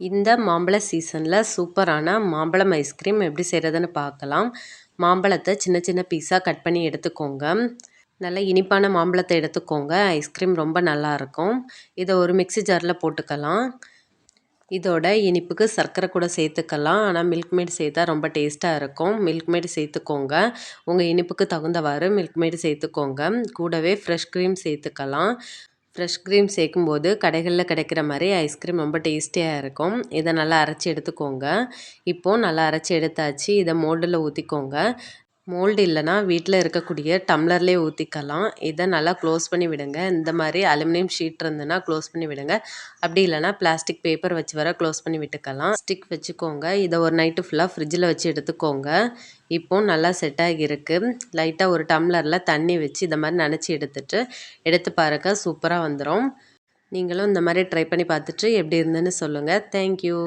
இந்த மாம்பழ சீசனில் சூப்பரான மாம்பழம் ஐஸ்கிரீம் எப்படி செய்கிறதுன்னு பார்க்கலாம். மாம்பழத்தை சின்ன சின்ன பீஸாக கட் பண்ணி எடுத்துக்கோங்க. நல்ல இனிப்பான மாம்பழத்தை எடுத்துக்கோங்க. ஐஸ்கிரீம் ரொம்ப நல்லாயிருக்கும். இதை ஒரு மிக்ஸி ஜாரில் போட்டுக்கலாம். இதோட இனிப்புக்கு சர்க்கரை கூட சேர்த்துக்கலாம். ஆனால் மில்க் மேட் சேர்த்தா ரொம்ப டேஸ்ட்டாக இருக்கும். மில்க் மேட் சேர்த்துக்கோங்க. உங்கள் இனிப்புக்கு தகுந்தவாறு மில்க் மேட் சேர்த்துக்கோங்க. கூடவே ஃப்ரெஷ் க்ரீம் சேர்த்துக்கலாம். ஃப்ரெஷ் க்ரீம் சேர்க்கும்போது கடைகளில் கிடைக்கிற மாதிரி ஐஸ்கிரீம் ரொம்ப டேஸ்டியாக இருக்கும். இதை நல்லா அரைச்சி எடுத்துக்கோங்க. இப்போது நல்லா அரைச்சி எடுத்தாச்சு. இதை மோல்டில் ஊற்றிக்கோங்க. மோல்டு இல்லைனா வீட்டில் இருக்கக்கூடிய டம்ளர்லேயே ஊற்றிக்கலாம். இதை நல்லா க்ளோஸ் பண்ணி விடுங்க. இந்த மாதிரி அலுமினியம் ஷீட் இருந்ததுன்னா க்ளோஸ் பண்ணி விடுங்க. அப்படி இல்லைனா பிளாஸ்டிக் பேப்பர் வச்சு வர க்ளோஸ் பண்ணி விட்டுக்கலாம். ஸ்டிக் வச்சுக்கோங்க. இதை ஒரு நைட்டு ஃபுல்லாக ஃப்ரிட்ஜில் வச்சு எடுத்துக்கோங்க. இப்போது நல்லா செட் ஆகியிருக்கு. லைட்டாக ஒரு டம்ளரில் தண்ணி வச்சு இந்த மாதிரி நனைச்சி எடுத்து பாருங்க. சூப்பராக வந்துடும். நீங்களும் இந்த மாதிரி ட்ரை பண்ணி பார்த்துட்டு எப்படி இருந்துன்னு சொல்லுங்கள். தேங்க்யூ.